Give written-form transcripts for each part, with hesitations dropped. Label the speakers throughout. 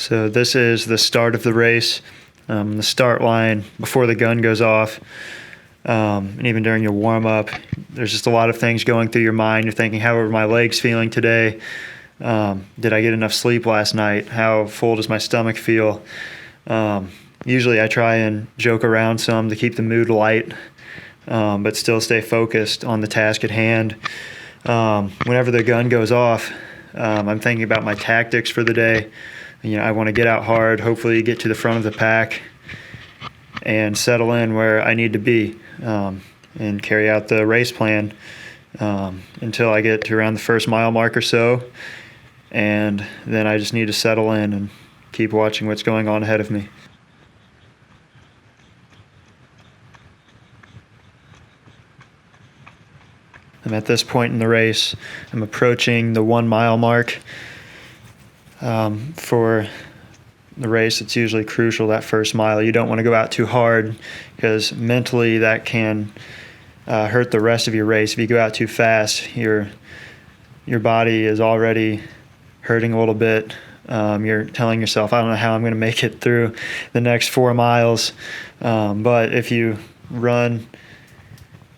Speaker 1: So this is the start of the race, the start line before the gun goes off, and even during your warm-up. There's just a lot of things going through your mind. You're thinking, how are my legs feeling today? Did I get enough sleep last night? How full does my stomach feel? Usually I try and joke around some to keep the mood light, but still stay focused on the task at hand. Whenever the gun goes off, I'm thinking about my tactics for the day. I want to get out hard, hopefully get to the front of the pack and settle in where I need to be, and carry out the race plan until I get to around the first mile mark or so. And then I just need to settle in and keep watching what's going on ahead of me. I'm at this point in the race. I'm approaching the 1 mile mark. For the race, it's usually crucial, that first mile. You don't want to go out too hard because mentally that can hurt the rest of your race. If you go out too fast, your body is already hurting a little bit. You're telling yourself, I don't know how I'm going to make it through the next 4 miles. But if you run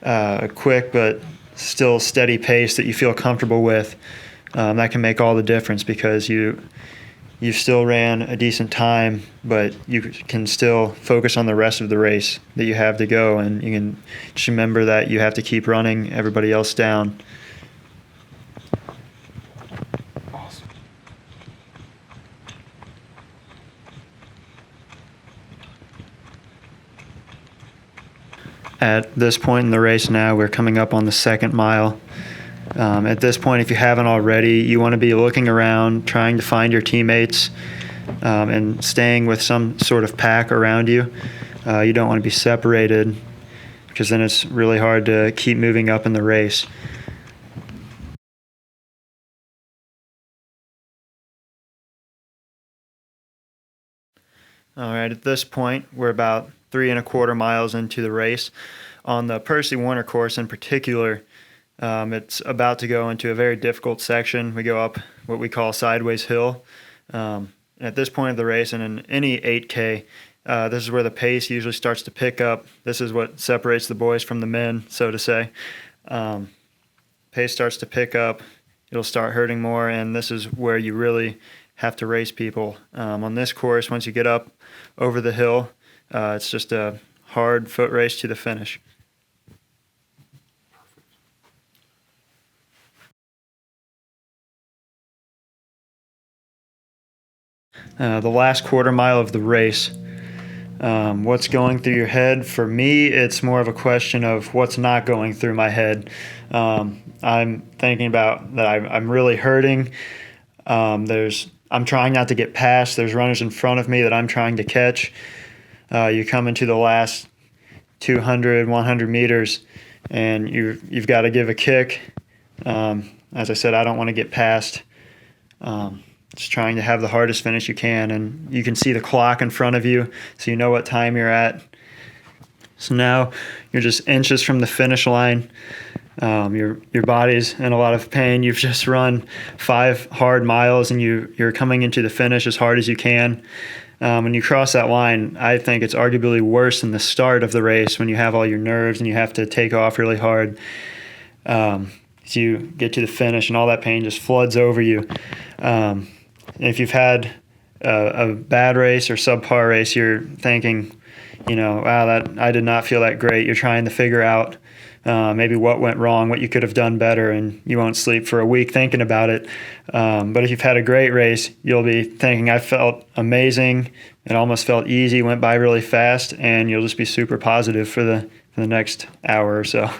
Speaker 1: a quick but still steady pace that you feel comfortable with, that can make all the difference, because you still ran a decent time, but you can still focus on the rest of the race that you have to go, and you can just remember that you have to keep running everybody else down.
Speaker 2: Awesome.
Speaker 1: At this point in the race now, we're coming up on the 2nd mile. At this point, if you haven't already, you want to be looking around, trying to find your teammates, and staying with some sort of pack around you. You don't want to be separated, because then it's really hard to keep moving up in the race. All right, at this point, we're about 3¼ miles into the race. On the Percy Warner course in particular, it's about to go into a very difficult section. We go up what we call Sideways Hill. At this point of the race, and in any 8K, this is where the pace usually starts to pick up. This is what separates the boys from the men, so to say. Pace starts to pick up. It'll start hurting more, and this is where you really have to race people. On this course, once you get up over the hill, it's just a hard foot race to the finish. The last 1/4 mile of the race, what's going through your head? For me, it's more of a question of what's not going through my head. I'm thinking about that I'm really hurting. I'm trying not to get past. There's runners in front of me that I'm trying to catch. You come into the last 200, 100 meters, and you've got to give a kick. As I said, I don't want to get past. Just trying to have the hardest finish you can, and you can see the clock in front of you, so you know what time you're at. So now you're just inches from the finish line. Your body's in a lot of pain. You've just run 5 hard miles, and you're coming into the finish as hard as you can. When you cross that line, I think it's arguably worse than the start of the race, when you have all your nerves and you have to take off really hard. So you get to the finish, and all that pain just floods over you. If you've had a bad race or subpar race, you're thinking, wow, that I did not feel that great. You're trying to figure out maybe what went wrong, what you could have done better, and you won't sleep for a week thinking about it. But if you've had a great race, you'll be thinking, I felt amazing. It almost felt easy, went by really fast, and you'll just be super positive for the next hour or so.